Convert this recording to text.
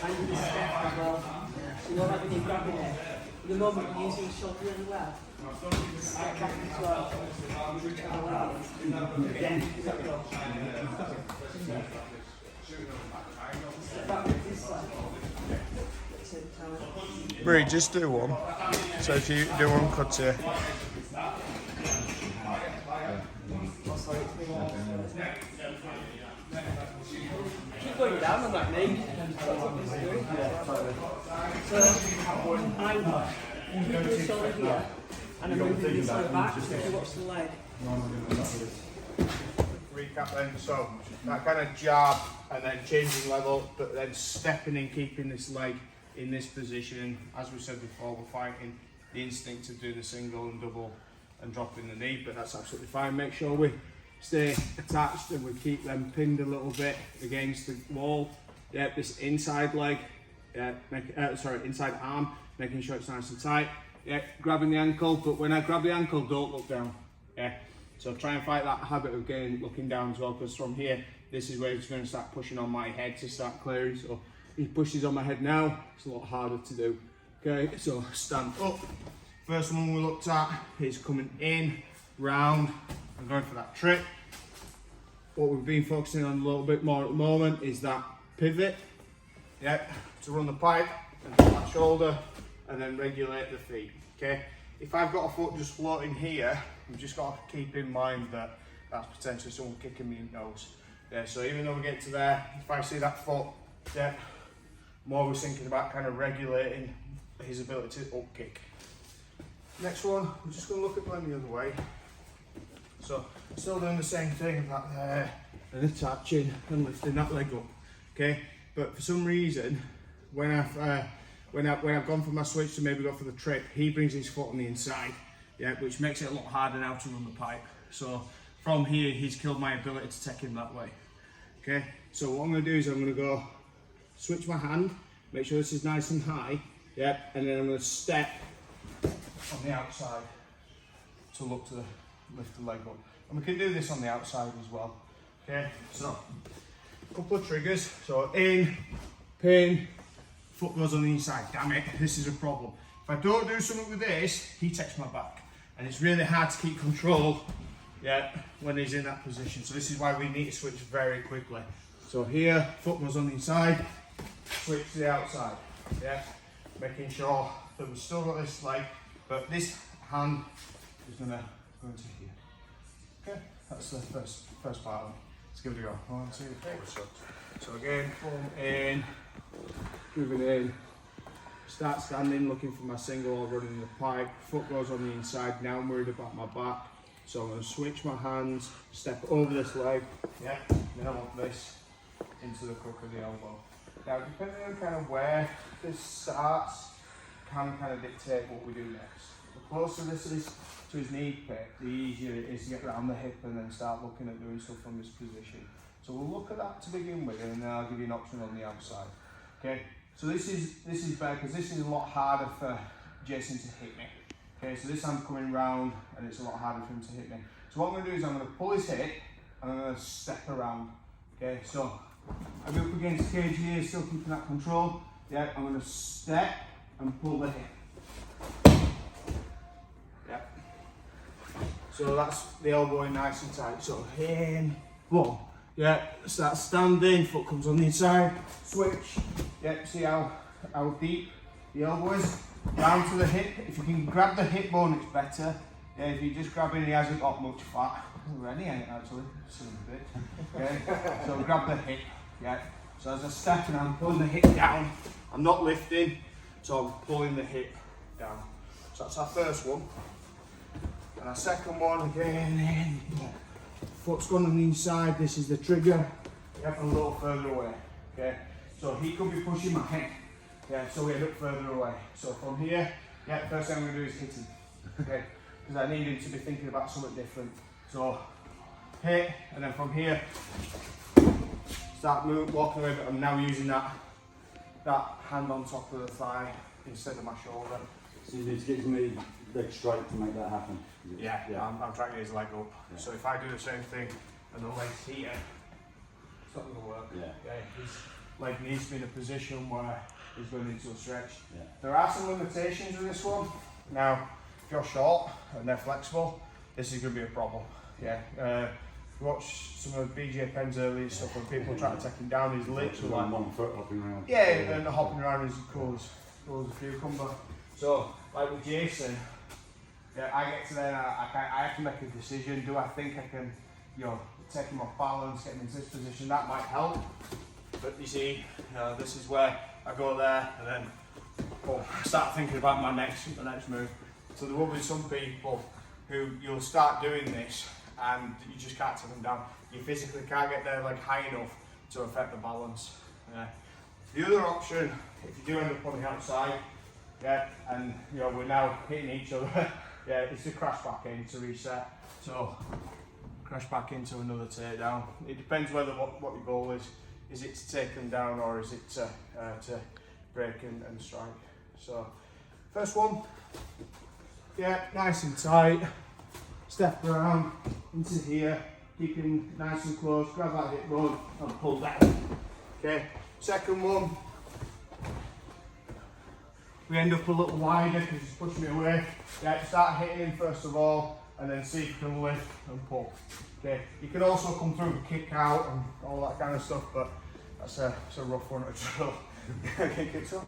And the step as well. So you're having your grabbing it. At the moment you're using the shoulder really well. Step back as well. Again, is that go? Step back with this side. Bree, just do one. So if you do one cut here. Keep going down on that knee. That's what this is doing. So, I'm keeping the shoulder here, and I'm moving this side back, so if you watch the leg. Recap then, so that kind of jab and then changing level, but then stepping and keeping this leg in this position. As we said before, we're fighting the instinct of doing the single and double and dropping the knee, but that's absolutely fine. Make sure we stay attached and we keep them pinned a little bit against the wall. Yeah, this inside leg, inside arm, making sure it's nice and tight. Yeah, grabbing the ankle, but when I grab the ankle, don't look down. Yeah, so try and fight that habit of looking down as well, because from here, this is where it's going to start pushing on my head to start clearing. So he pushes on my head now, it's a lot harder to do. Okay, so stand up. First one we looked at is coming in, round, and going for that trick. What we've been focusing on a little bit more at the moment is that pivot, yeah, to run the pipe and that shoulder, and then regulate the feet. Okay, if I've got a foot just floating here, we've just got to keep in mind that that's potentially someone kicking me in the nose. Yeah, so even though we get to there, if I see that foot, yeah, I'm always thinking about kind of regulating his ability to up kick. Next one, we're just going to look at going the other way. So still doing the same thing, that there, and attaching and lifting that leg up. Okay, but for some reason, when I've gone for my switch to maybe go for the trick, he brings his foot on the inside, yeah, which makes it a lot harder now to run the pipe. So from here, he's killed my ability to take him that way. Okay, so what I'm going to do is I'm going to go switch my hand, make sure this is nice and high, yeah, and then I'm going to step on the outside to look to lift the leg up. And we can do this on the outside as well. Okay, so a couple of triggers. So in, pin, foot goes on the inside. Damn it, this is a problem. If I don't do something with this, he takes my back. And it's really hard to keep control, yeah, when he's in that position. So this is why we need to switch very quickly. So here, foot goes on the inside, switch to the outside, yeah, making sure that we've still got this leg, but this hand is going to go into here. Okay, that's the first part of it. Let's give it a go. 1, 2, 3. So again, form in, moving in, start standing, looking for my single or running the pipe, foot goes on the inside, now I'm worried about my back. So I'm going to switch my hands, step over this leg, yeah, then I want this into the crook of the elbow. Now depending on kind of where this starts, can kind of dictate what we do next. The closer this is to his knee pit, the easier it is to get around the hip and then start looking at doing stuff from this position. So we'll look at that to begin with, and then I'll give you an option on the outside. Okay, so this is better because this is a lot harder for Jason to hit me. Okay, so this I'm coming round and it's a lot harder for him to hit me. So what I'm going to do is I'm going to pull his hip and I'm going to step around. Okay, so I'll be up against the cage here, still keeping that control. Yeah, I'm going to step and pull the hip. Yeah. So that's the elbow in nice and tight. So in, one. Yeah, start standing, foot comes on the inside, switch. Yeah, see how deep the elbow is? Down to the hip. If you can grab the hip bone, it's better. Yeah, if you just grab it, he hasn't got much fat. Already, actually, son of a bitch. Okay, so grab the hip. Yeah, so as I step and I'm pulling the hip down, I'm not lifting, so I'm pulling the hip down. So that's our first one. And our second one, again, in. Foot's going on the inside, this is the trigger. Yep, a little further away. Okay, so he could be pushing my head. Yeah, so we end up further away. So from here, yeah, first thing I'm going to do is hit him. Okay, because I need him to be thinking about something different. So hit, and then from here, start moving, walking away, but I'm now using that hand on top of the thigh instead of my shoulder. So you need to get his leg straight to make that happen? Yeah, I'm trying to get his leg up. Yeah. So if I do the same thing and the leg's here, it's not going to work. Yeah. Yeah, leg needs to be in a position where he's going into a stretch. Yeah. There are some limitations with this one. Now, if you're short and they're flexible, this is going to be a problem. Yeah. Watch some of BJ Penn's earlier stuff when people try to take him down. He's literally like 1 foot hopping around. yeah, and hopping around is cool as a cucumber. So, like with Jason, yeah, I get to there and I have to make a decision. Do I think I can, take him off balance, get him into this position? That might help. But you see, this is where I go there and then start thinking about my next move. So there will be some people who you'll start doing this and you just can't take them down. You physically can't get their leg high enough to affect the balance. The other option, if you do end up on the outside, and we're now hitting each other, is to crash back in to reset. So crash back into another takedown. It depends whether what your goal is. Is it to take them down or is it to break and strike? So first one, nice and tight. Step around into here, keeping nice and close, grab that hip bone and pull down. Okay, second one, we end up a little wider because he's pushing me away. Start hitting him first of all and then see if you can lift and pull. Okay, you can also come through and kick out and all that kind of stuff, but that's a rough one to drill. Okay, kick up.